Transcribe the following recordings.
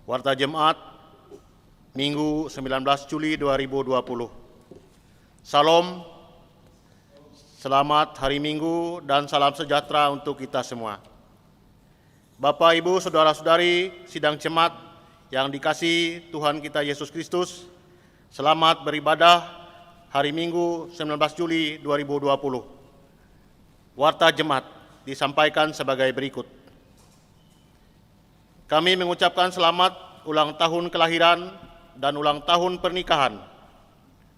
Warta Jemaat Minggu 19 Juli 2020. Salam, selamat hari Minggu dan salam sejahtera untuk kita semua. Bapak, Ibu, Saudara-saudari sidang jemaat yang dikasihi Tuhan kita Yesus Kristus, selamat beribadah hari Minggu 19 Juli 2020. Warta Jemaat disampaikan sebagai berikut. Kami mengucapkan selamat ulang tahun kelahiran dan ulang tahun pernikahan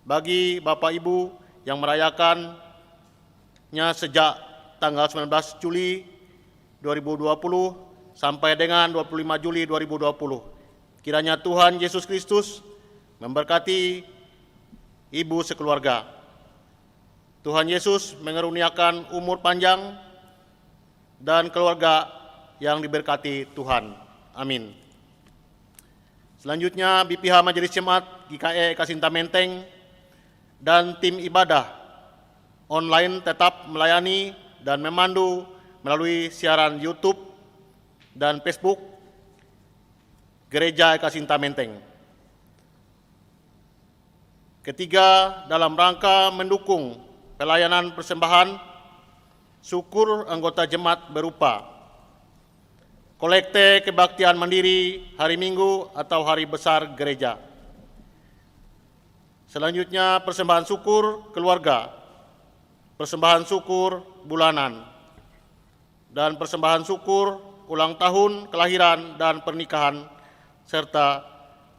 bagi Bapak Ibu yang merayakannya sejak tanggal 19 Juli 2020 sampai dengan 25 Juli 2020. Kiranya Tuhan Yesus Kristus memberkati ibu sekeluarga. Tuhan Yesus mengeruniakan umur panjang dan keluarga yang diberkati Tuhan. Amin. Selanjutnya, BPH Majelis Jemaat GKE Kasinta Menteng dan tim ibadah online tetap melayani dan memandu melalui siaran YouTube dan Facebook Gereja Kasinta Menteng. Ketiga, dalam rangka mendukung pelayanan persembahan syukur anggota jemaat berupa kolekte kebaktian mandiri hari Minggu atau hari besar gereja. Selanjutnya, persembahan syukur keluarga, persembahan syukur bulanan, dan persembahan syukur ulang tahun kelahiran dan pernikahan serta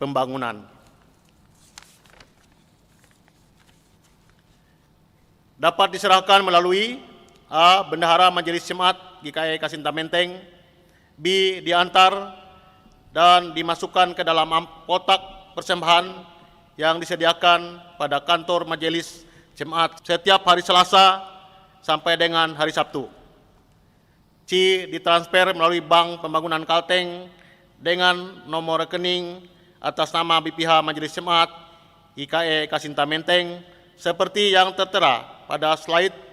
pembangunan. Dapat diserahkan melalui A. Bendahara Majelis Jemaat GKE Kasinta Menteng, B. Diantar dan dimasukkan ke dalam kotak persembahan yang disediakan pada kantor Majelis Jemaat setiap hari Selasa sampai dengan hari Sabtu. C. Ditransfer melalui Bank Pembangunan Kalteng dengan nomor rekening atas nama BPH Majelis Jemaat GKE Kasinta Menteng seperti yang tertera pada slide.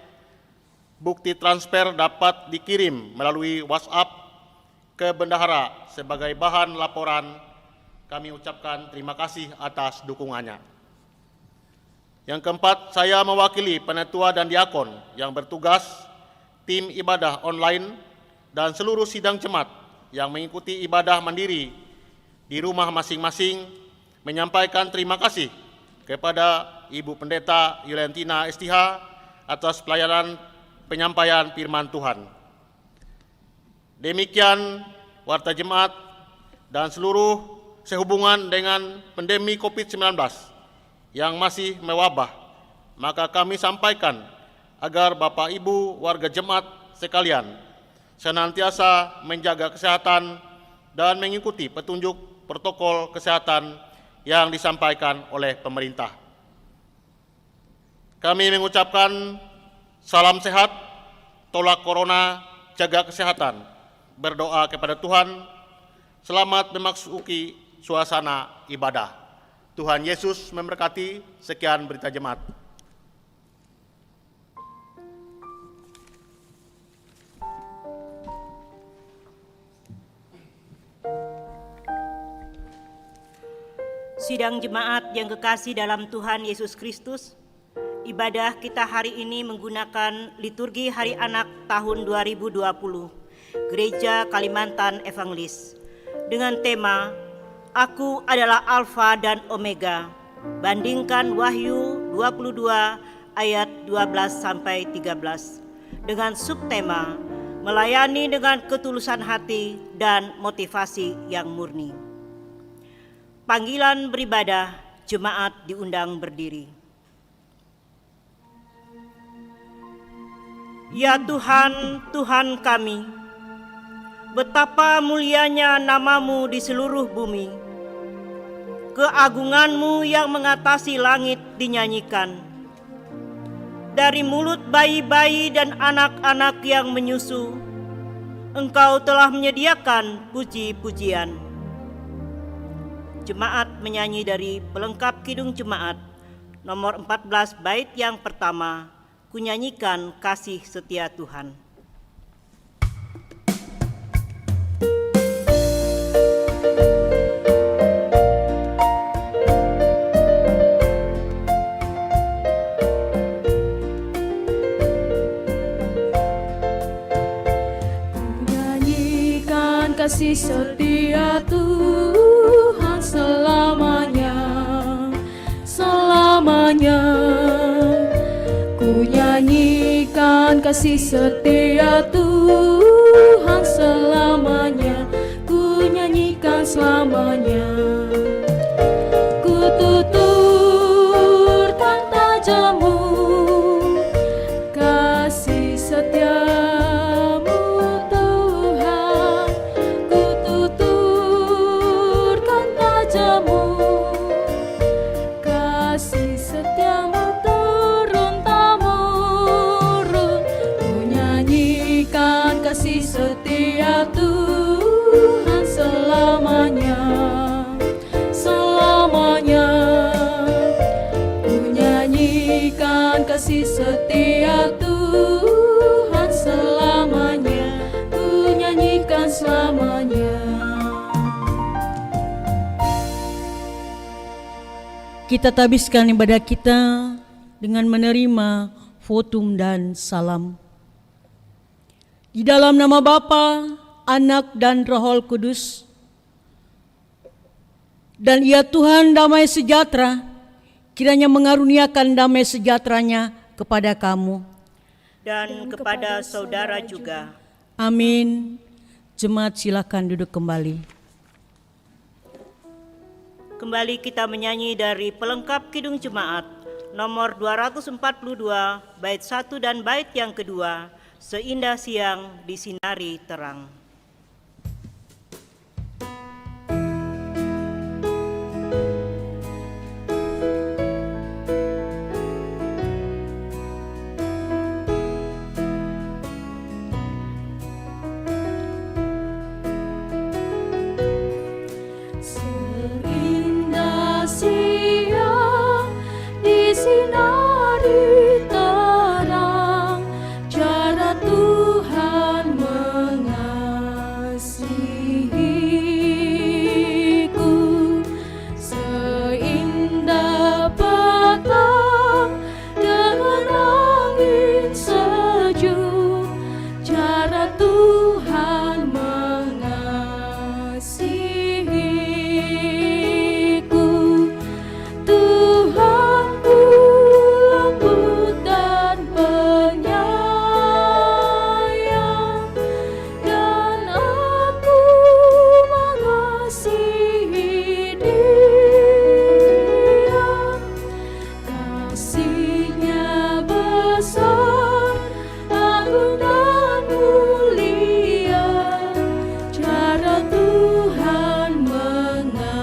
Bukti transfer dapat dikirim melalui WhatsApp ke bendahara sebagai bahan laporan. Kami ucapkan terima kasih atas dukungannya. Yang keempat, saya mewakili penetua dan diakon yang bertugas, tim ibadah online, dan seluruh sidang jemaat yang mengikuti ibadah mandiri di rumah masing-masing menyampaikan terima kasih kepada Ibu Pendeta Yuliantina STH atas pelayanan penyampaian firman Tuhan. Demikian warta jemaat dan seluruh sehubungan dengan pandemi COVID-19 yang masih mewabah, maka kami sampaikan agar Bapak Ibu warga jemaat sekalian senantiasa menjaga kesehatan dan mengikuti petunjuk protokol kesehatan yang disampaikan oleh pemerintah. Kami mengucapkan salam sehat, tolak corona, jaga kesehatan. Berdoa kepada Tuhan, selamat memasuki suasana ibadah. Tuhan Yesus memberkati. Sekian berita jemaat. Sidang jemaat yang kekasih dalam Tuhan Yesus Kristus, ibadah kita hari ini menggunakan liturgi Hari Anak tahun 2020. Gereja Kalimantan Evangelis dengan tema Aku adalah Alfa dan Omega. Bandingkan Wahyu 22 ayat 12 sampai 13 dengan subtema melayani dengan ketulusan hati dan motivasi yang murni. Panggilan beribadah, jemaat diundang berdiri. Ya Tuhan, Tuhan kami, betapa mulianya nama-Mu di seluruh bumi. Keagungan-Mu yang mengatasi langit dinyanyikan. Dari mulut bayi-bayi dan anak-anak yang menyusu, Engkau telah menyediakan puji-pujian. Jemaat menyanyi dari pelengkap Kidung Jemaat nomor 14 bait yang pertama, Kunyanyikan Kasih Setia Tuhan. kasih setia Tuhan selamanya, selamanya. Ku nyanyikan kasih setia Tuhan selamanya, ku nyanyikan selamanya. Ku tuturkan tajamu, kasih setiamu Tuhan. Ku tuturkan tajamu, kasih setiamu turun-temurun. Ku nyanyikan kasih setia Tuhan selamanya, selamanya. Ku nyanyikan kasih setia Tuhan selamanya, ku nyanyikan selamanya. Kita tabiskan ibadah kita dengan menerima votum dan salam. Di dalam nama Bapa, Anak dan Roh Kudus. Dan ya Tuhan damai sejahtera, kiranya mengaruniakan damai sejahteranya kepada kamu. Dan kepada saudara juga. Amin. Jemaat silakan duduk kembali. Kembali kita menyanyi dari pelengkap Kidung Jemaat nomor 242 bait 1 dan bait yang kedua, Seindah Siang Disinari Terang. Seindah siang disinari terang, cara Tuhan mengasihiku. Seindah petang dengan angin sejuk, cara Tuhan mengasihiku. Tuhanku lembut dan penyayang, dan aku mengasihi Dia. Kasih-Nya besar, agung dan mulia, cara Tuhan mengasihiku.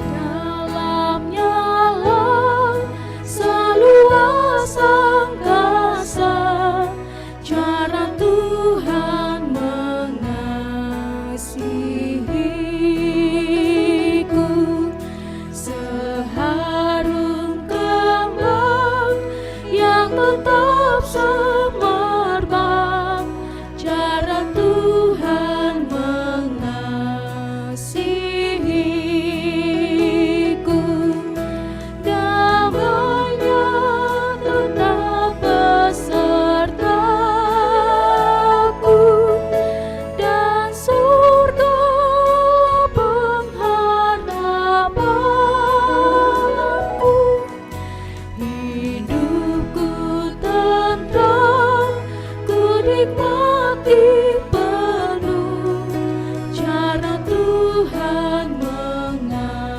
Dalamnya lah seluas angkasa, cara Tuhan mengasihiku. Seharum kembang yang tetap semerbak, cara Tuhan mengasihiku. Damai-Nya tetap besertaku, dan surga pengharapanku. Hidupku tentram, ku nikmati penuh, cara Tuhan mengasihiku.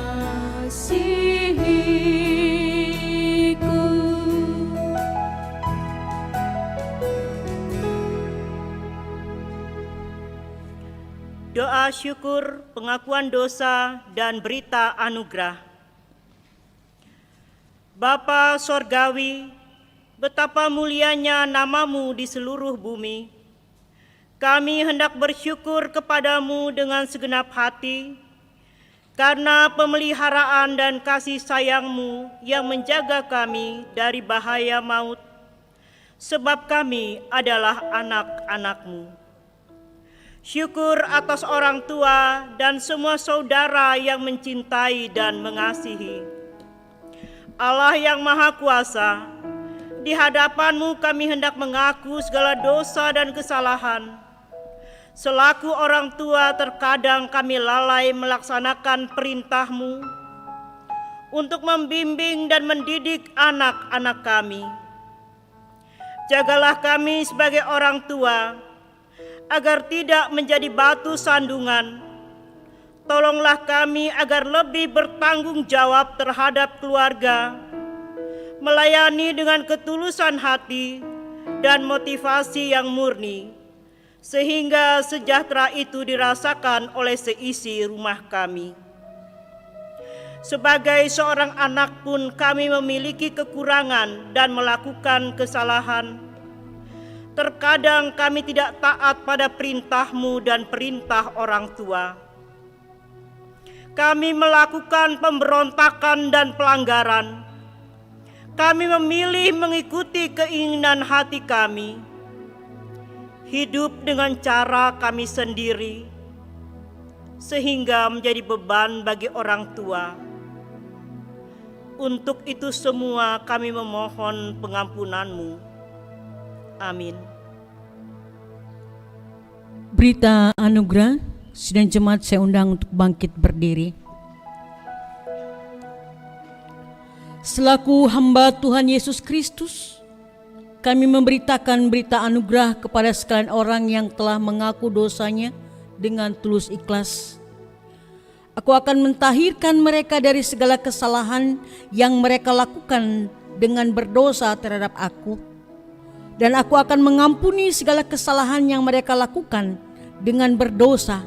Doa syukur, pengakuan dosa, dan berita anugerah. Bapa Sorgawi, betapa mulianya nama-Mu di seluruh bumi. Kami hendak bersyukur kepadamu dengan segenap hati, karena pemeliharaan dan kasih sayang-Mu yang menjaga kami dari bahaya maut, sebab kami adalah anak-anak-Mu. Syukur atas orang tua dan semua saudara yang mencintai dan mengasihi. Allah yang Maha Kuasa, di hadapan-Mu kami hendak mengaku segala dosa dan kesalahan. Selaku orang tua terkadang kami lalai melaksanakan perintah-Mu untuk membimbing dan mendidik anak-anak kami. Jagalah kami sebagai orang tua, agar tidak menjadi batu sandungan. Tolonglah kami agar lebih bertanggung jawab terhadap keluarga, melayani dengan ketulusan hati dan motivasi yang murni, sehingga sejahtera itu dirasakan oleh seisi rumah kami. Sebagai seorang anak pun kami memiliki kekurangan dan melakukan kesalahan. Terkadang kami tidak taat pada perintah-Mu dan perintah orang tua. Kami melakukan pemberontakan dan pelanggaran. Kami memilih mengikuti keinginan hati kami, hidup dengan cara kami sendiri, sehingga menjadi beban bagi orang tua. Untuk itu semua kami memohon pengampunan-Mu. Amin. Berita anugerah, sidang jemaat saya undang untuk bangkit berdiri. Selaku hamba Tuhan Yesus Kristus, kami memberitakan berita anugerah kepada sekalian orang yang telah mengaku dosanya dengan tulus ikhlas. Aku akan mentahirkan mereka dari segala kesalahan yang mereka lakukan dengan berdosa terhadap aku. Dan aku akan mengampuni segala kesalahan yang mereka lakukan dengan berdosa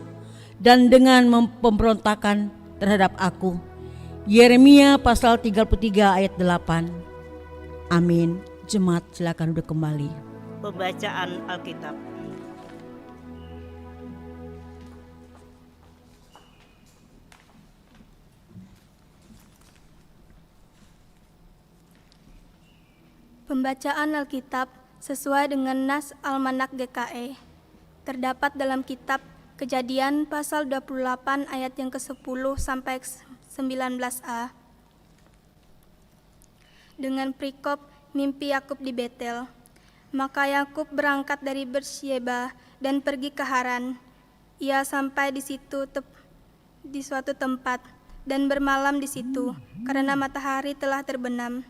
dan dengan pemberontakan terhadap aku. Yeremia pasal 33 ayat 8. Amin. Jemaat silakan duduk kembali. Pembacaan Alkitab. Pembacaan Alkitab sesuai dengan nas Almanak GKE terdapat dalam kitab Kejadian pasal 28 ayat yang ke-10 sampai 19a. Dengan perikop mimpi Yakub di Betel. Maka Yakub berangkat dari Bersyeba dan pergi ke Haran. Ia sampai di suatu tempat dan bermalam di situ karena matahari telah terbenam.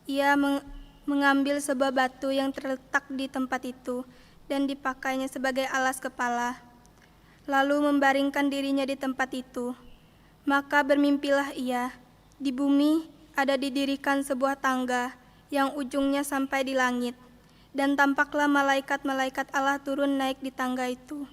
Ia mengambil sebuah batu yang terletak di tempat itu dan dipakainya sebagai alas kepala, lalu membaringkan dirinya di tempat itu. Maka bermimpilah ia, di bumi ada didirikan sebuah tangga yang ujungnya sampai di langit, dan tampaklah malaikat-malaikat Allah turun naik di tangga itu.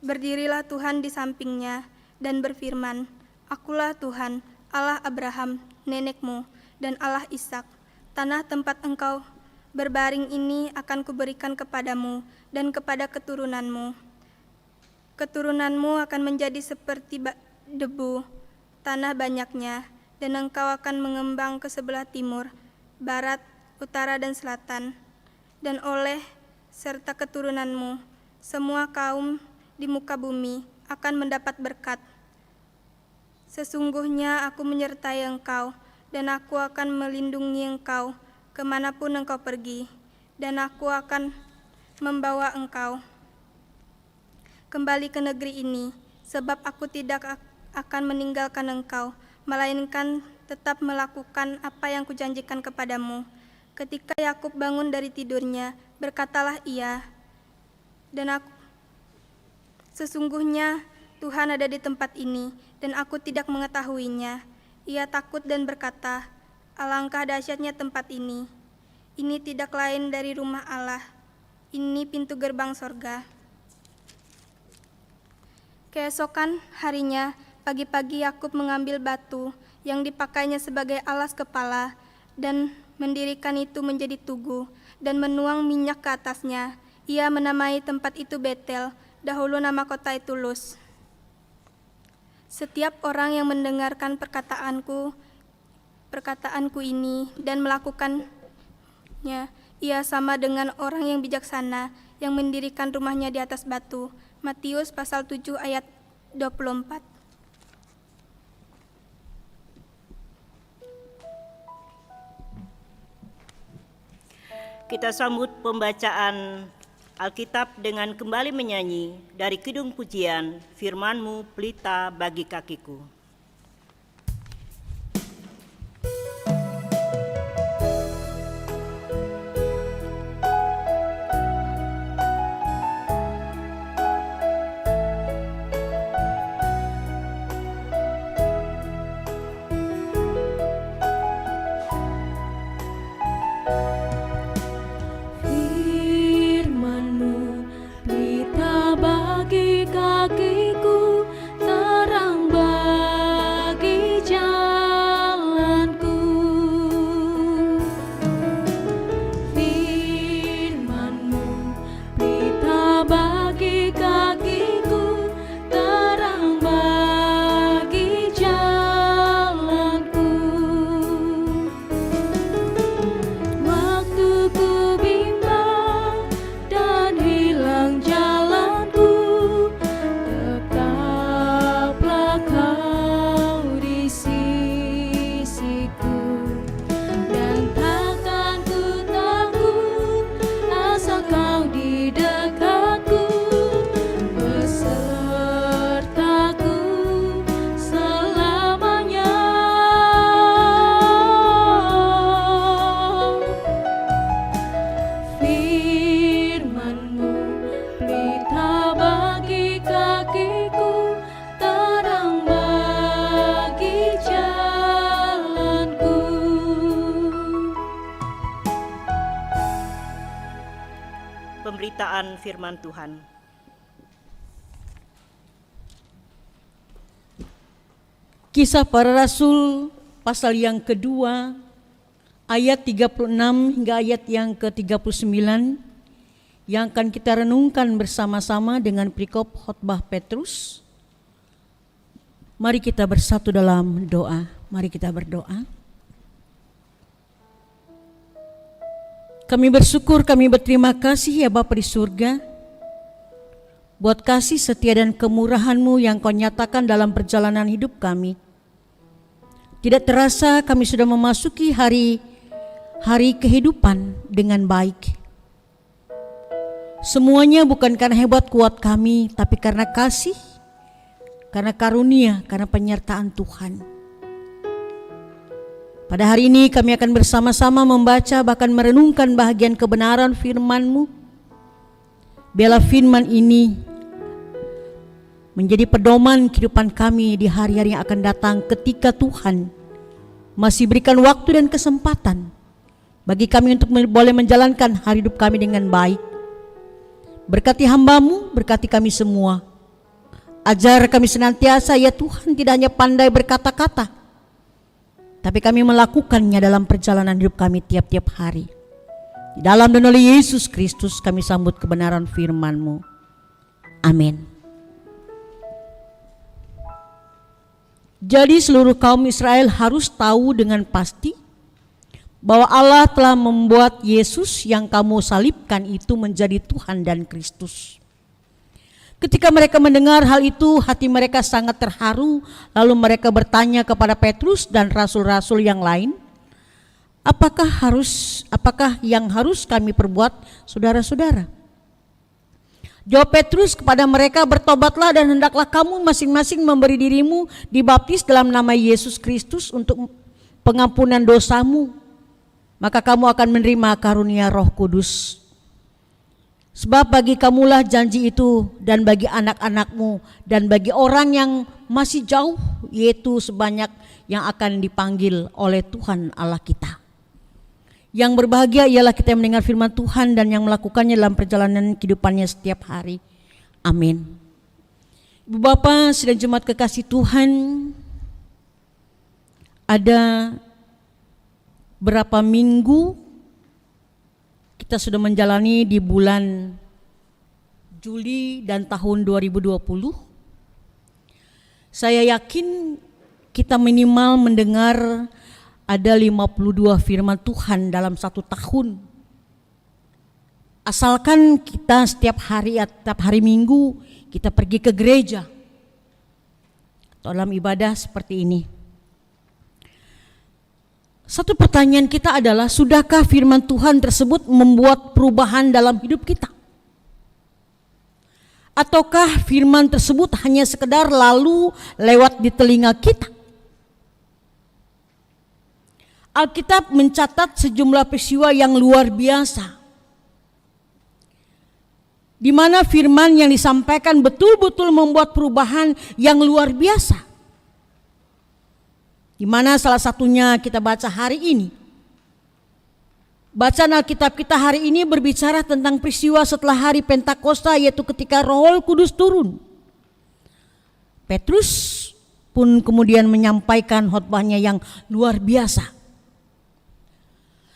Berdirilah Tuhan di sampingnya dan berfirman, Akulah Tuhan, Allah Abraham, nenekmu, dan Allah Ishak. Tanah tempat engkau berbaring ini akan kuberikan kepadamu dan kepada keturunanmu. Keturunanmu akan menjadi seperti debu, tanah banyaknya, dan engkau akan mengembang ke sebelah timur, barat, utara, dan selatan. Dan oleh serta keturunanmu, semua kaum di muka bumi akan mendapat berkat. Sesungguhnya aku menyertai engkau, dan aku akan melindungi engkau kemanapun engkau pergi, dan aku akan membawa engkau kembali ke negeri ini, sebab aku tidak akan meninggalkan engkau, melainkan tetap melakukan apa yang kujanjikan kepadamu. Ketika Yakub bangun dari tidurnya, berkatalah ia, sesungguhnya Tuhan ada di tempat ini, dan aku tidak mengetahuinya. Ia takut dan berkata, alangkah dahsyatnya tempat ini. Ini tidak lain dari rumah Allah. Ini pintu gerbang sorga. Keesokan harinya, pagi-pagi Yakub mengambil batu yang dipakainya sebagai alas kepala dan mendirikan itu menjadi tugu dan menuang minyak ke atasnya. Ia menamai tempat itu Betel, dahulu nama kota itu Luz. Setiap orang yang mendengarkan perkataanku ini dan melakukannya, Ia sama dengan orang yang bijaksana yang mendirikan rumahnya di atas batu. Matius pasal 7 ayat 24. Kita sambut pembacaan Alkitab dengan kembali menyanyi dari Kidung Pujian, Firman-Mu pelita bagi kakiku. Firman-Mu pelita bagi kakiku, terang bagi jalanku. Firman-Mu pelita bagi kakiku, terang bagi jalanku. Waktu ku bimbang dan hilang jalanku, tetaplah Kau di sisiku. Dan takkan ku takut asal Kau di dekatku, besertaku selamanya. Firman-Mu pelita bagi kakiku, terang bagi jalanku. Pemberitaan firman Tuhan. Kisah Para Rasul pasal yang kedua ayat 36 hingga ayat yang ke-39 yang akan kita renungkan bersama-sama dengan perikop khotbah Petrus. Mari kita bersatu dalam doa. Mari kita berdoa. Kami bersyukur, kami berterima kasih ya Bapa di surga, buat kasih setia dan kemurahan-Mu yang Kau nyatakan dalam perjalanan hidup kami. Tidak terasa kami sudah memasuki hari kehidupan dengan baik. Semuanya bukan karena hebat kuat kami, tapi karena kasih, karena karunia, karena penyertaan Tuhan. Pada hari ini kami akan bersama-sama membaca bahkan merenungkan bahagian kebenaran firman-Mu. Biarlah firman ini menjadi pedoman kehidupan kami di hari-hari yang akan datang ketika Tuhan masih berikan waktu dan kesempatan bagi kami untuk boleh menjalankan hari hidup kami dengan baik. Berkati hamba-Mu, berkati kami semua. Ajar kami senantiasa ya Tuhan, tidak hanya pandai berkata-kata, tapi kami melakukannya dalam perjalanan hidup kami tiap-tiap hari. Di dalam dan oleh Yesus Kristus kami sambut kebenaran firman-Mu. Amin. Jadi seluruh kaum Israel harus tahu dengan pasti bahwa Allah telah membuat Yesus yang kamu salibkan itu menjadi Tuhan dan Kristus. Ketika mereka mendengar hal itu, hati mereka sangat terharu. Lalu mereka bertanya kepada Petrus dan rasul-rasul yang lain, apakah yang harus kami perbuat, saudara-saudara? Jawab Petrus kepada mereka, bertobatlah dan hendaklah kamu masing-masing memberi dirimu dibaptis dalam nama Yesus Kristus untuk pengampunan dosamu. Maka kamu akan menerima karunia Roh Kudus. Sebab bagi kamulah janji itu, dan bagi anak-anakmu, dan bagi orang yang masih jauh, yaitu sebanyak yang akan dipanggil oleh Tuhan Allah kita. Yang berbahagia ialah kita yang mendengar firman Tuhan dan yang melakukannya dalam perjalanan kehidupannya setiap hari. Amin. Ibu Bapa, sidang jemaat kekasih Tuhan, ada berapa minggu kita sudah menjalani di bulan Juli dan tahun 2020. Saya yakin kita minimal mendengar ada 52 firman Tuhan dalam satu tahun. Asalkan kita setiap hari Minggu kita pergi ke gereja atau dalam ibadah seperti ini. Satu pertanyaan kita adalah, sudahkah firman Tuhan tersebut membuat perubahan dalam hidup kita? Ataukah firman tersebut hanya sekedar lalu lewat di telinga kita? Alkitab mencatat sejumlah peristiwa yang luar biasa, di mana firman yang disampaikan betul-betul membuat perubahan yang luar biasa. Di mana salah satunya kita baca hari ini. Bacaan Alkitab kita hari ini berbicara tentang peristiwa setelah hari Pentakosta, yaitu ketika Roh Kudus turun. Petrus pun kemudian menyampaikan khotbahnya yang luar biasa.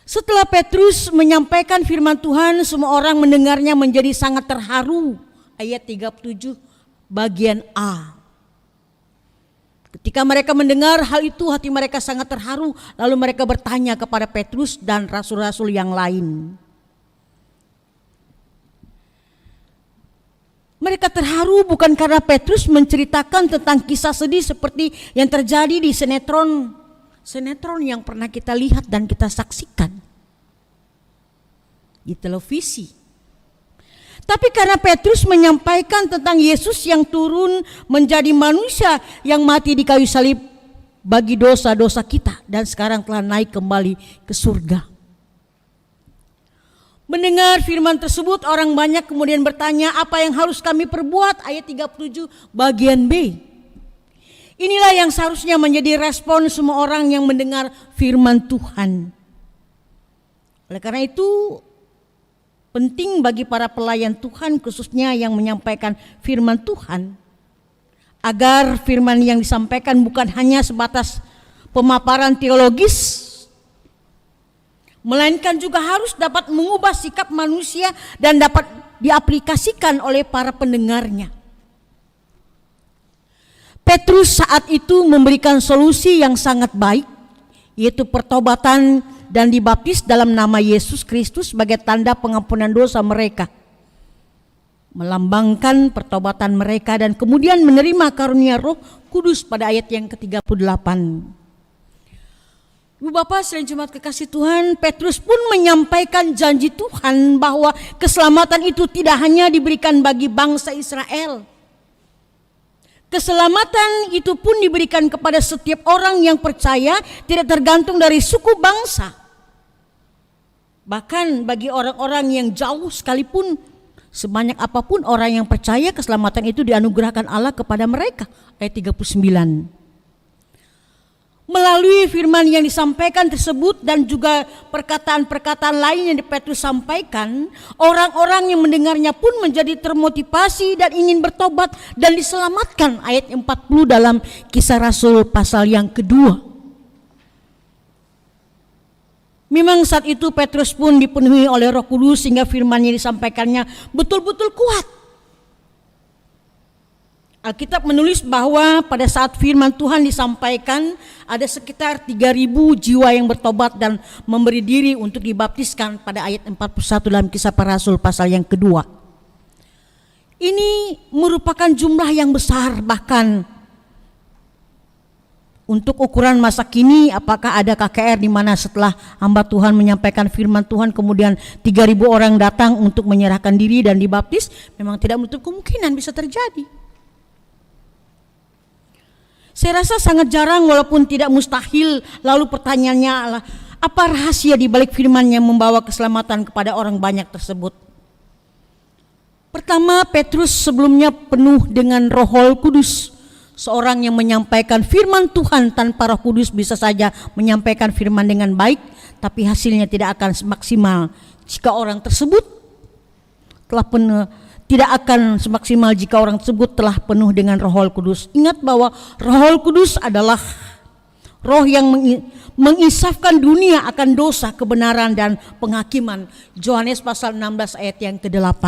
Setelah Petrus menyampaikan firman Tuhan, semua orang mendengarnya menjadi sangat terharu. Ayat 37 bagian A. Ketika mereka mendengar hal itu, hati mereka sangat terharu. Lalu mereka bertanya kepada Petrus dan rasul-rasul yang lain. Mereka terharu bukan karena Petrus menceritakan tentang kisah sedih seperti yang terjadi di sinetron yang pernah kita lihat dan kita saksikan di televisi. Tapi karena Petrus menyampaikan tentang Yesus yang turun menjadi manusia yang mati di kayu salib bagi dosa-dosa kita dan sekarang telah naik kembali ke surga. Mendengar firman tersebut, orang banyak kemudian bertanya, apa yang harus kami perbuat? Ayat 37 bagian B. Inilah yang seharusnya menjadi respon semua orang yang mendengar firman Tuhan. Oleh karena itu, penting bagi para pelayan Tuhan, khususnya yang menyampaikan firman Tuhan, agar firman yang disampaikan bukan hanya sebatas pemaparan teologis, melainkan juga harus dapat mengubah sikap manusia dan dapat diaplikasikan oleh para pendengarnya. Petrus saat itu memberikan solusi yang sangat baik, yaitu pertobatan dan dibaptis dalam nama Yesus Kristus sebagai tanda pengampunan dosa mereka, melambangkan pertobatan mereka dan kemudian menerima karunia Roh Kudus pada ayat yang ke-38. Ibu Bapak selain jemaat kekasih Tuhan, Petrus pun menyampaikan janji Tuhan bahwa keselamatan itu tidak hanya diberikan bagi bangsa Israel. Keselamatan itu pun diberikan kepada setiap orang yang percaya, tidak tergantung dari suku bangsa. Bahkan bagi orang-orang yang jauh sekalipun, sebanyak apapun orang yang percaya, keselamatan itu dianugerahkan Allah kepada mereka. Ayat 39. Melalui firman yang disampaikan tersebut dan juga perkataan-perkataan lain yang Petrus sampaikan, orang-orang yang mendengarnya pun menjadi termotivasi dan ingin bertobat dan diselamatkan. Ayat 40 dalam Kisah Rasul pasal yang kedua. Memang saat itu Petrus pun dipenuhi oleh Roh Kudus sehingga firman yang disampaikannya betul-betul kuat. Alkitab menulis bahwa pada saat firman Tuhan disampaikan, ada sekitar 3.000 jiwa yang bertobat dan memberi diri untuk dibaptiskan pada ayat 41 dalam Kisah Para Rasul pasal yang kedua. Ini merupakan jumlah yang besar, bahkan untuk ukuran masa kini. Apakah ada KKR di mana setelah hamba Tuhan menyampaikan firman Tuhan kemudian 3.000 orang datang untuk menyerahkan diri dan dibaptis? Memang tidak menutup kemungkinan bisa terjadi. Saya rasa sangat jarang walaupun tidak mustahil. Lalu pertanyaannya adalah, apa rahasia di balik firman yang membawa keselamatan kepada orang banyak tersebut? Pertama, Petrus sebelumnya penuh dengan Roh Kudus. Seorang yang menyampaikan firman Tuhan tanpa Roh Kudus bisa saja menyampaikan firman dengan baik, tapi hasilnya tidak akan semaksimal jika orang tersebut telah penuh dengan Roh Kudus. Ingat bahwa Roh Kudus adalah Roh yang mengisafkan dunia akan dosa, kebenaran dan penghakiman. Yohanes pasal 16 ayat yang ke-8.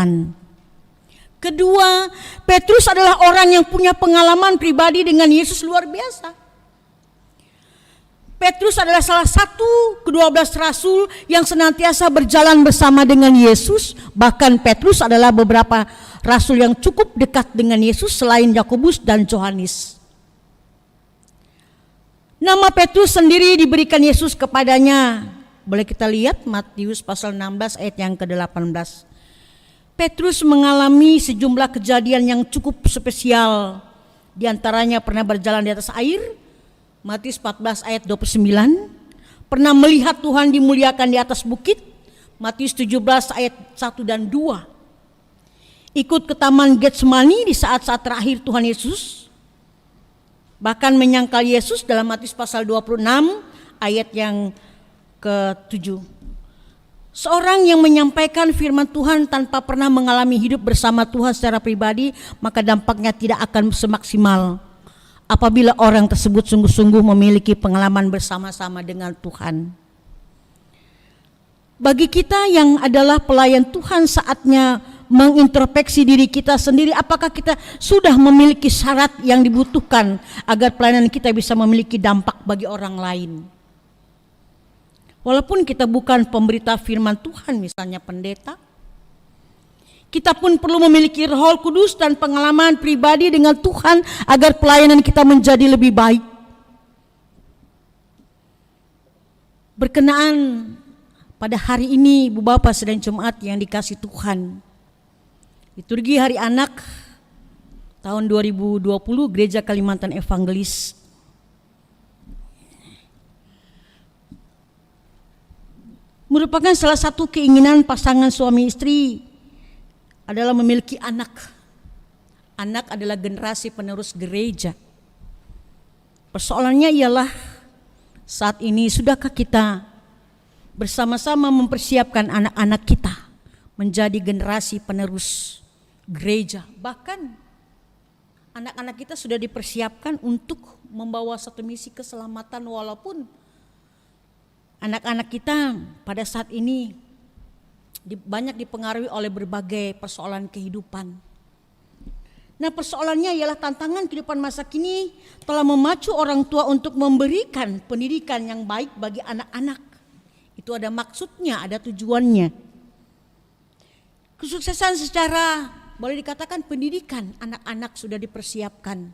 Kedua, Petrus adalah orang yang punya pengalaman pribadi dengan Yesus luar biasa. Petrus adalah salah satu ke-12 rasul yang senantiasa berjalan bersama dengan Yesus. Bahkan Petrus adalah beberapa rasul yang cukup dekat dengan Yesus selain Yakobus dan Yohanes. Nama Petrus sendiri diberikan Yesus kepadanya. Boleh kita lihat Matius pasal 16 ayat yang ke-18. Petrus mengalami sejumlah kejadian yang cukup spesial. Di antaranya pernah berjalan di atas air, Matius 14 ayat 29. Pernah melihat Tuhan dimuliakan di atas bukit, Matius 17 ayat 1 dan 2. Ikut ke taman Getsemani di saat-saat terakhir Tuhan Yesus. Bahkan menyangkal Yesus dalam Matius pasal 26 ayat yang ke-7. Seorang yang menyampaikan firman Tuhan tanpa pernah mengalami hidup bersama Tuhan secara pribadi, maka dampaknya tidak akan semaksimal apabila orang tersebut sungguh-sungguh memiliki pengalaman bersama-sama dengan Tuhan. Bagi kita yang adalah pelayan Tuhan, saatnya mengintrospeksi diri kita sendiri, apakah kita sudah memiliki syarat yang dibutuhkan agar pelayanan kita bisa memiliki dampak bagi orang lain. Walaupun kita bukan pemberita firman Tuhan, misalnya pendeta, kita pun perlu memiliki Roh Kudus dan pengalaman pribadi dengan Tuhan agar pelayanan kita menjadi lebih baik. Berkenaan pada hari ini, Ibu Bapak Sidang Jemaat yang dikasihi Tuhan, liturgi Hari Anak tahun 2020 Gereja Kalimantan Evangelis merupakan salah satu keinginan pasangan suami istri adalah memiliki anak. Anak adalah generasi penerus gereja. Persoalannya ialah saat ini sudahkah kita bersama-sama mempersiapkan anak-anak kita menjadi generasi penerus gereja. Bahkan anak-anak kita sudah dipersiapkan untuk membawa satu misi keselamatan, walaupun anak-anak kita pada saat ini banyak dipengaruhi oleh berbagai persoalan kehidupan. Nah, persoalannya ialah tantangan kehidupan masa kini telah memacu orang tua untuk memberikan pendidikan yang baik bagi anak-anak. Itu ada maksudnya, ada tujuannya. Kesuksesan secara boleh dikatakan pendidikan anak-anak sudah dipersiapkan.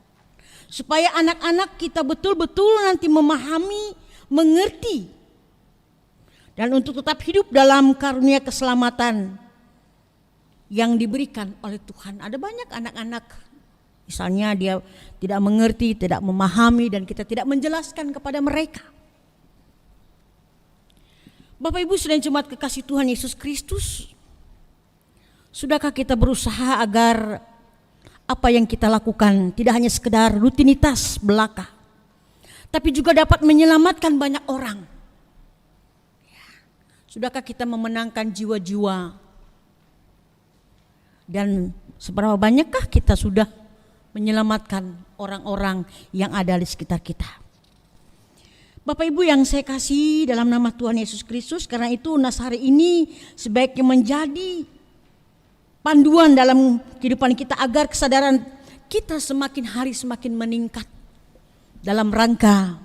Supaya anak-anak kita betul-betul nanti memahami, mengerti, dan untuk tetap hidup dalam karunia keselamatan yang diberikan oleh Tuhan. Ada banyak anak-anak, misalnya dia tidak mengerti, tidak memahami, dan kita tidak menjelaskan kepada mereka. Bapak Ibu Saudara Jemaat kekasih Tuhan Yesus Kristus, sudahkah kita berusaha agar apa yang kita lakukan tidak hanya sekedar rutinitas belaka, tapi juga dapat menyelamatkan banyak orang? Sudahkah kita memenangkan jiwa-jiwa? Dan seberapa banyakkah kita sudah menyelamatkan orang-orang yang ada di sekitar kita? Bapak Ibu yang saya kasih dalam nama Tuhan Yesus Kristus, karena itu Nas hari ini sebaiknya menjadi panduan dalam kehidupan kita agar kesadaran kita semakin hari semakin meningkat dalam rangka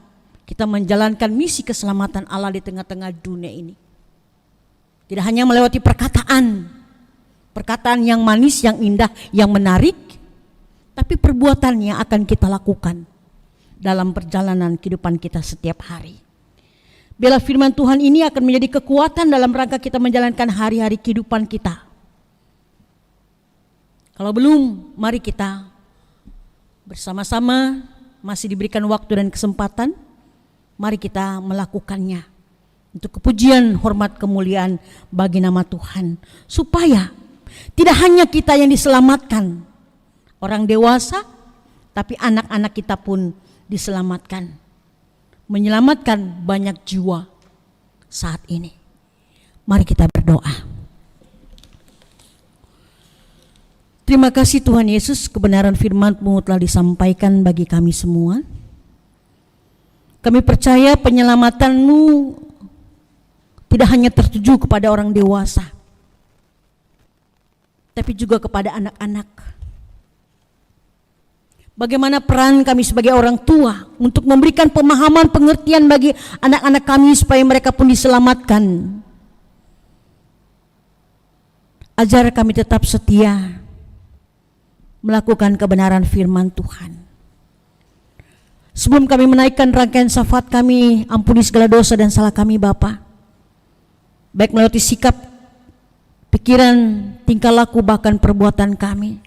kita menjalankan misi keselamatan Allah di tengah-tengah dunia ini. Tidak hanya melewati perkataan yang manis, yang indah, yang menarik, tapi perbuatan yang akan kita lakukan dalam perjalanan kehidupan kita setiap hari. Biarlah firman Tuhan ini akan menjadi kekuatan dalam rangka kita menjalankan hari-hari kehidupan kita. Kalau belum, mari kita bersama-sama, masih diberikan waktu dan kesempatan, mari kita melakukannya. Untuk kepujian, hormat, kemuliaan bagi nama Tuhan. Supaya tidak hanya kita yang diselamatkan, orang dewasa, tapi anak-anak kita pun diselamatkan. Menyelamatkan banyak jiwa saat ini. Mari kita berdoa. Terima kasih Tuhan Yesus, kebenaran firman-Mu telah disampaikan bagi kami semua. Kami percaya penyelamatan-Mu tidak hanya tertuju kepada orang dewasa, tapi juga kepada anak-anak. Bagaimana peran kami sebagai orang tua untuk memberikan pemahaman pengertian bagi anak-anak kami supaya mereka pun diselamatkan. Ajar kami tetap setia melakukan kebenaran firman Tuhan. Sebelum kami menaikkan rangkaian syafaat kami, ampuni segala dosa dan salah kami Bapa, baik melalui sikap, pikiran, tingkah laku, bahkan perbuatan kami.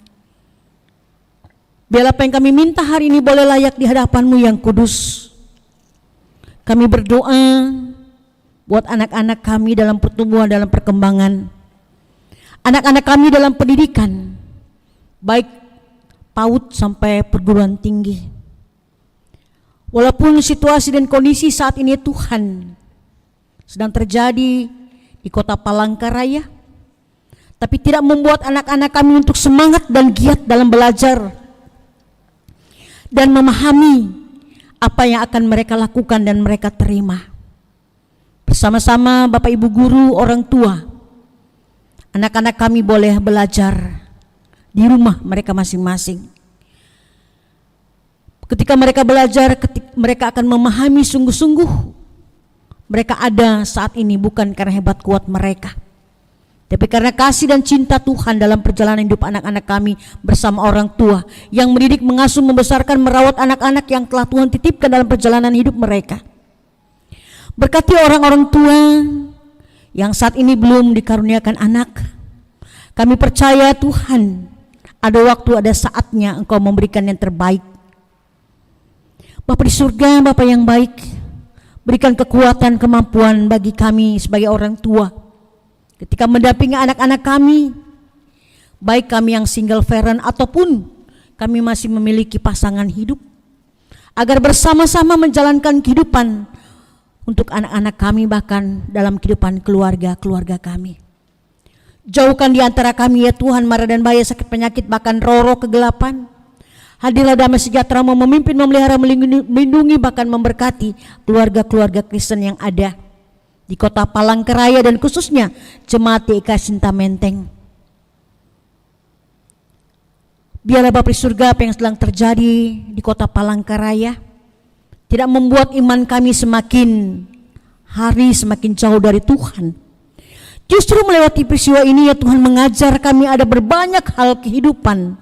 Biarlah apa yang kami minta hari ini boleh layak di hadapan-Mu yang kudus. Kami berdoa buat anak-anak kami dalam pertumbuhan, dalam perkembangan. Anak-anak kami dalam pendidikan, baik PAUD sampai perguruan tinggi. Walaupun situasi dan kondisi saat ini Tuhan sedang terjadi di kota Palangkaraya, tapi tidak membuat anak-anak kami untuk semangat dan giat dalam belajar dan memahami apa yang akan mereka lakukan dan mereka terima. Bersama-sama Bapak Ibu guru, orang tua, anak-anak kami boleh belajar di rumah mereka masing-masing. Ketika mereka belajar, mereka akan memahami sungguh-sungguh mereka ada saat ini bukan karena hebat kuat mereka, tapi karena kasih dan cinta Tuhan dalam perjalanan hidup anak-anak kami bersama orang tua yang mendidik, mengasuh, membesarkan, merawat anak-anak yang telah Tuhan titipkan dalam perjalanan hidup mereka. Berkati orang-orang tua yang saat ini belum dikaruniakan anak. Kami percaya Tuhan, ada waktu, ada saatnya Engkau memberikan yang terbaik. Bapa di surga, Bapa yang baik, berikan kekuatan, kemampuan bagi kami sebagai orang tua ketika mendampingi anak-anak kami, baik kami yang single parent ataupun kami masih memiliki pasangan hidup, agar bersama-sama menjalankan kehidupan untuk anak-anak kami, bahkan dalam kehidupan keluarga kami. Jauhkan di antara kami ya Tuhan mara dan bahaya, sakit, penyakit, bahkan roh-roh kegelapan. Hadirlah damai sejahtera-Mu memimpin, memelihara, melindungi, bahkan memberkati keluarga-keluarga Kristen yang ada di kota Palangkaraya dan khususnya Jemaat GKI Sinta Menteng. Biarlah Bapa di surga, apa yang sedang terjadi di kota Palangkaraya tidak membuat iman kami semakin hari semakin jauh dari Tuhan. Justru melewati peristiwa ini ya Tuhan mengajar kami ada berbanyak hal kehidupan,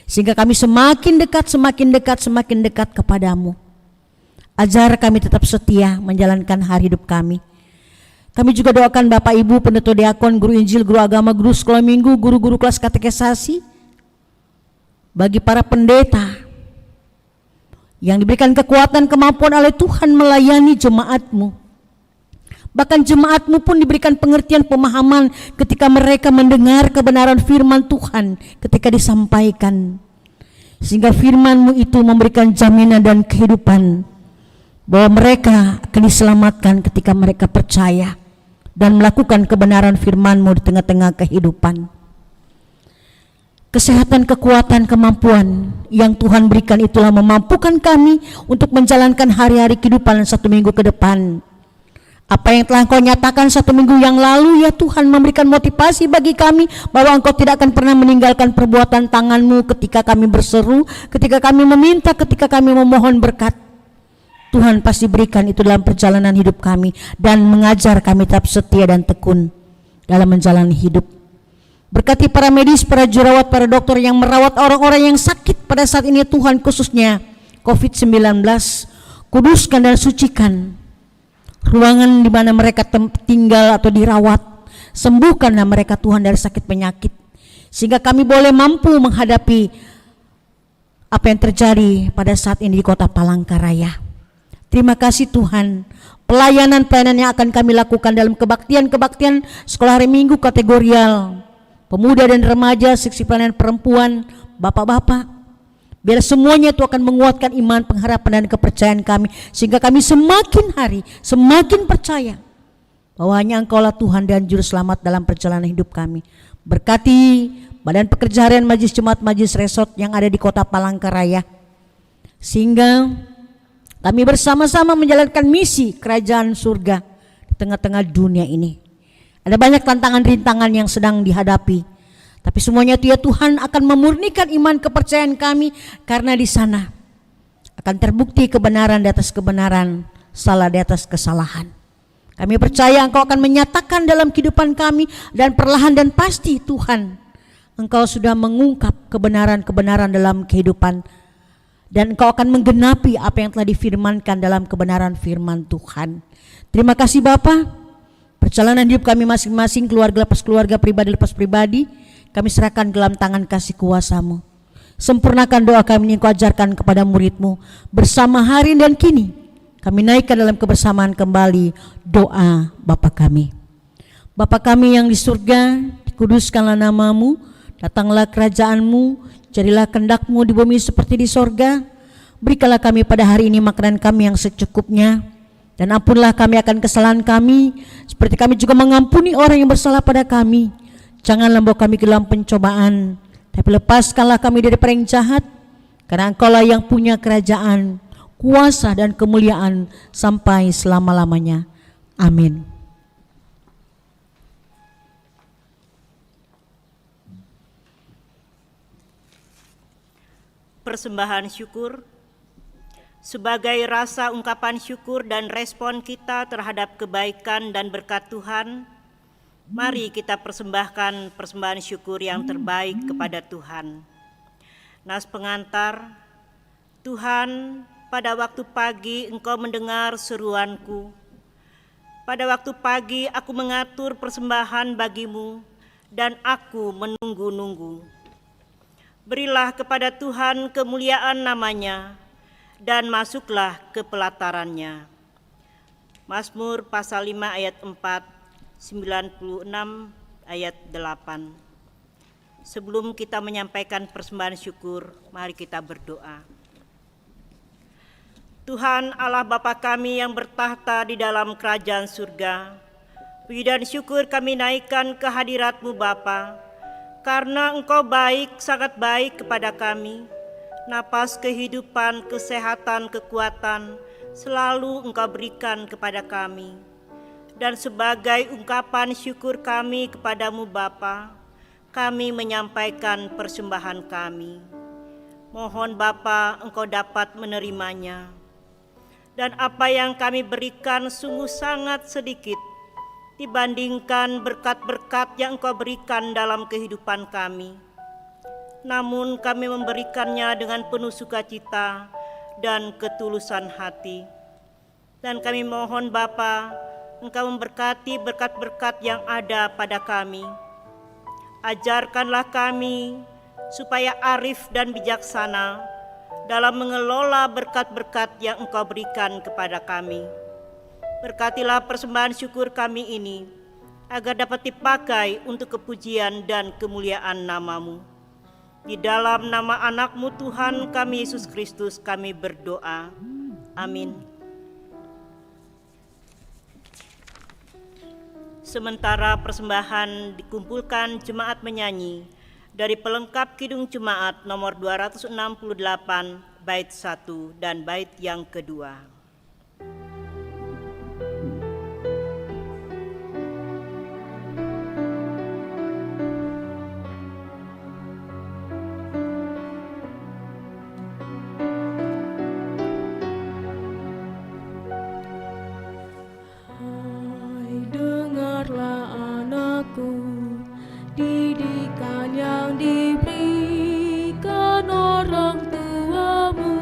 sehingga kami semakin dekat kepadamu. Ajar kami tetap setia menjalankan hari hidup kami. Kami juga doakan Bapak Ibu, pendeta diakon, guru Injil, guru agama, guru sekolah minggu, guru-guru kelas katekisasi, bagi para pendeta yang diberikan kekuatan, kemampuan oleh Tuhan melayani jemaat-Mu. Bahkan jemaat-Mu pun diberikan pengertian, pemahaman ketika mereka mendengar kebenaran firman Tuhan ketika disampaikan, sehingga firman-Mu itu memberikan jaminan dan kehidupan bahwa mereka akan diselamatkan ketika mereka percaya dan melakukan kebenaran firman-Mu di tengah-tengah kehidupan. Kesehatan, kekuatan, kemampuan yang Tuhan berikan itulah memampukan kami untuk menjalankan hari-hari kehidupan 1 minggu ke depan. Apa yang telah Engkau nyatakan 1 minggu yang lalu ya Tuhan memberikan motivasi bagi kami bahwa Engkau tidak akan pernah meninggalkan perbuatan tangan-Mu ketika kami berseru, ketika kami meminta, ketika kami memohon berkat. Tuhan pasti berikan itu dalam perjalanan hidup kami dan mengajar kami tetap setia dan tekun dalam menjalani hidup. Berkati para medis, para jurawat, para dokter yang merawat orang-orang yang sakit pada saat ini Tuhan, khususnya COVID-19. Kuduskan dan sucikan ruangan di mana mereka tinggal atau dirawat. Sembuhkanlah mereka Tuhan dari sakit penyakit, sehingga kami boleh mampu menghadapi apa yang terjadi pada saat ini di kota Palangkaraya. Terima kasih Tuhan, pelayanan-pelayanan yang akan kami lakukan dalam kebaktian-kebaktian sekolah hari minggu kategorial, pemuda dan remaja, seksi pelayanan perempuan, bapak-bapak, biar semuanya itu akan menguatkan iman, pengharapan dan kepercayaan kami, sehingga kami semakin hari semakin percaya bahwa hanya Engkau-lah Tuhan dan Juru Selamat dalam perjalanan hidup kami. Berkati Badan Pekerja Harian Majelis Jemaat Majelis Resort yang ada di kota Palangkaraya, sehingga kami bersama-sama menjalankan misi kerajaan surga di tengah-tengah dunia ini. Ada banyak tantangan-rintangan yang sedang dihadapi, Tapi semuanya itu ya Tuhan akan memurnikan iman kepercayaan kami, karena di sana akan terbukti kebenaran di atas kebenaran, salah di atas kesalahan. Kami percaya Engkau akan menyatakan dalam kehidupan kami, dan perlahan dan pasti Tuhan, Engkau sudah mengungkap kebenaran-kebenaran dalam kehidupan, dan Engkau akan menggenapi apa yang telah difirmankan dalam kebenaran firman Tuhan. Terima kasih Bapa. Perjalanan hidup kami masing-masing, keluarga lepas keluarga, pribadi lepas pribadi, kami serahkan dalam tangan kasih kuasa-Mu. Sempurnakan doa kami yang Kau ajarkan kepada murid-Mu. Bersama hari dan kini, kami naikkan dalam kebersamaan kembali doa Bapa kami. Bapa kami yang di surga, dikuduskanlah nama-Mu, datanglah kerajaan-Mu, jadilah kehendak-Mu di bumi seperti di sorga. Berikanlah kami pada hari ini makanan kami yang secukupnya, dan ampunlah kami akan kesalahan kami, seperti kami juga mengampuni orang yang bersalah pada kami. Janganlah bawa kami ke dalam pencobaan, tapi lepaskanlah kami dari yang jahat, karena Engkau-lah yang punya kerajaan, kuasa dan kemuliaan sampai selama-lamanya. Amin. Persembahan syukur. Sebagai rasa ungkapan syukur dan respon kita terhadap kebaikan dan berkat Tuhan, mari kita persembahkan persembahan syukur yang terbaik kepada Tuhan. Nas pengantar. Tuhan, pada waktu pagi Engkau mendengar seruanku. Pada waktu pagi aku mengatur persembahan bagimu, dan aku menunggu-nunggu. Berilah kepada Tuhan kemuliaan namanya, dan masuklah ke pelatarannya. Mazmur pasal 5 ayat 4, 96 ayat 8. Sebelum kita menyampaikan persembahan syukur, mari kita berdoa. Tuhan Allah Bapa kami yang bertahta di dalam kerajaan surga, puji dan syukur kami naikkan ke hadirat-Mu Bapa, karena Engkau baik, sangat baik kepada kami. Napas kehidupan, kesehatan, kekuatan selalu Engkau berikan kepada kami. Dan sebagai ungkapan syukur kami kepadamu Bapa, kami menyampaikan persembahan kami. Mohon Bapa Engkau dapat menerimanya. Dan apa yang kami berikan sungguh sangat sedikit dibandingkan berkat-berkat yang Engkau berikan dalam kehidupan kami. Namun kami memberikannya dengan penuh sukacita dan ketulusan hati. Dan kami mohon Bapa, Engkau memberkati berkat-berkat yang ada pada kami. Ajarkanlah kami supaya arif dan bijaksana dalam mengelola berkat-berkat yang Engkau berikan kepada kami. Berkatilah persembahan syukur kami ini, agar dapat dipakai untuk kepujian dan kemuliaan nama-Mu. Di dalam nama anak-Mu Tuhan kami Yesus Kristus kami berdoa. Amin. Sementara persembahan dikumpulkan, jemaat menyanyi dari pelengkap Kidung Jemaat nomor 268 bait 1 dan bait yang kedua. Didikan yang diberikan orang tuamu,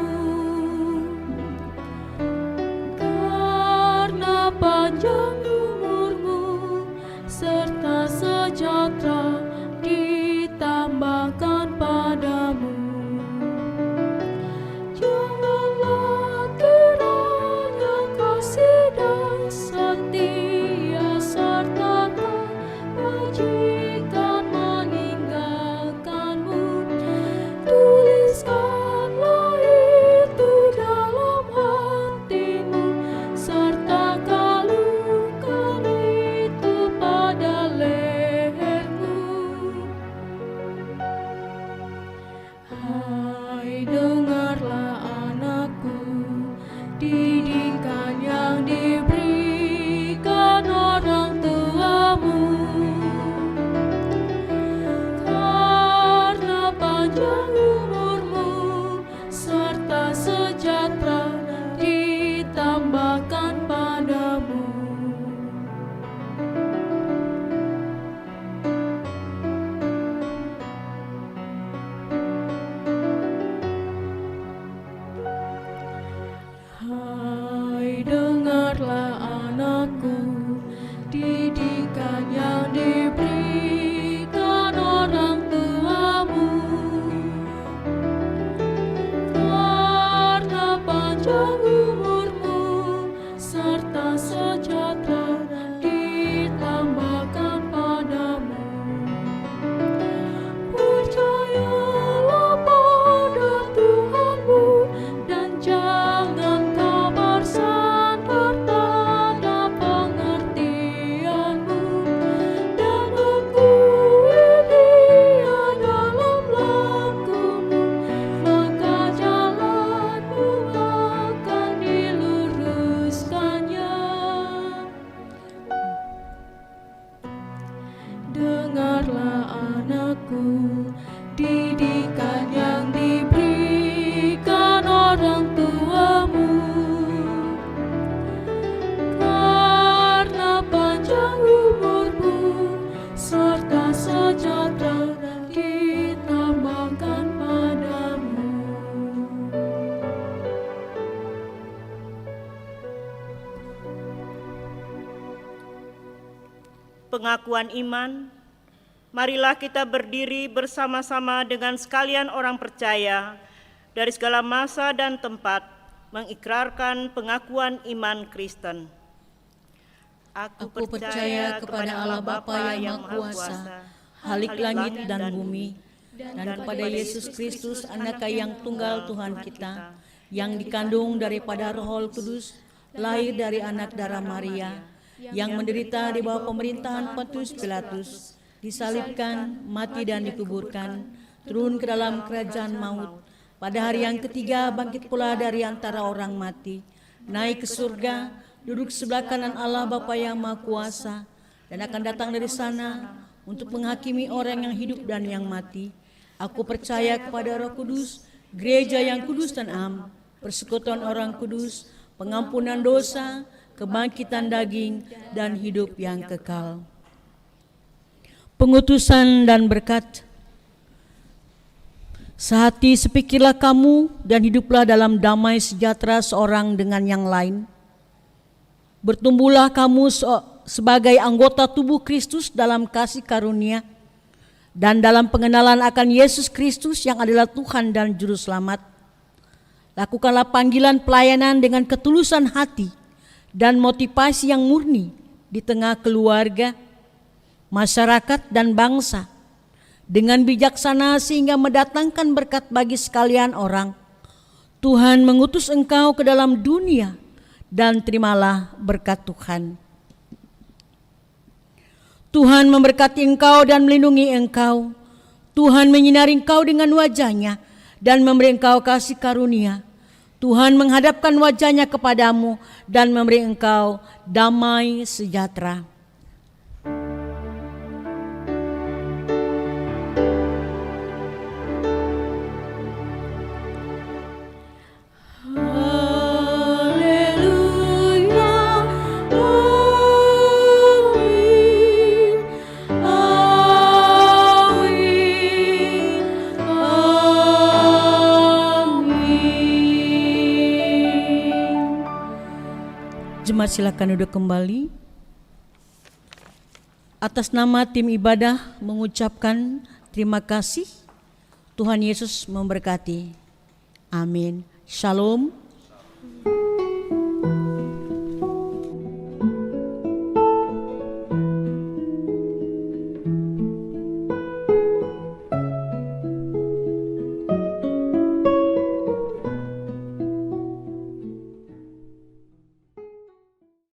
panjang umurmu serta sejahtera ditambahkan padamu. Hai, dengarlah anakku, didikan yang diberikan orang tuamu, karena panjang umurmu serta sejahtera ditambahkan padamu. Percayalah pada Tuhanmu dan jangan kau bersandar pada pengertianmu, dan akui Dia dalam lakumu, maka jalanmu akan diluruskannya. Dengarlah anakku, didikan yang diberikan orang tuamu, karena panjang umurmu serta sejahtera ditambahkan padamu. Pengakuan iman. Marilah kita berdiri bersama-sama dengan sekalian orang percaya dari segala masa dan tempat mengikrarkan pengakuan iman Kristen. Aku percaya kepada Allah Bapa yang Maha Kuasa, Halik langit dan bumi, dan kepada Yesus Kristus, Anak yang tunggal Tuhan kita, yang dikandung daripada Roh Kudus, lahir dari anak darah Maria, yang menderita di bawah pemerintahan Pontius Pilatus, disalibkan, mati dan dikuburkan, turun ke dalam kerajaan maut, pada hari yang ketiga bangkit pula dari antara orang mati, naik ke surga, duduk sebelah kanan Allah Bapa yang Maha Kuasa, dan akan datang dari sana untuk menghakimi orang yang hidup dan yang mati. Aku percaya kepada Roh Kudus, gereja yang kudus dan am, persekutuan orang kudus, pengampunan dosa, kebangkitan daging, dan hidup yang kekal. Pengutusan dan berkat. Sehati sepikirlah kamu dan hiduplah dalam damai sejahtera seorang dengan yang lain. Bertumbuhlah kamu sebagai anggota tubuh Kristus dalam kasih karunia dan dalam pengenalan akan Yesus Kristus yang adalah Tuhan dan Juru Selamat. Lakukanlah panggilan pelayanan dengan ketulusan hati dan motivasi yang murni di tengah keluarga, masyarakat, dan bangsa, dengan bijaksana sehingga mendatangkan berkat bagi sekalian orang. Tuhan mengutus engkau ke dalam dunia, dan terimalah berkat Tuhan. Tuhan memberkati engkau dan melindungi engkau. Tuhan menyinari engkau dengan wajah-Nya dan memberi engkau kasih karunia. Tuhan menghadapkan wajah-Nya kepadamu dan memberi engkau damai sejahtera. Jemaat silakan duduk kembali. Atas nama tim ibadah mengucapkan terima kasih. Tuhan Yesus memberkati. Amin. Shalom.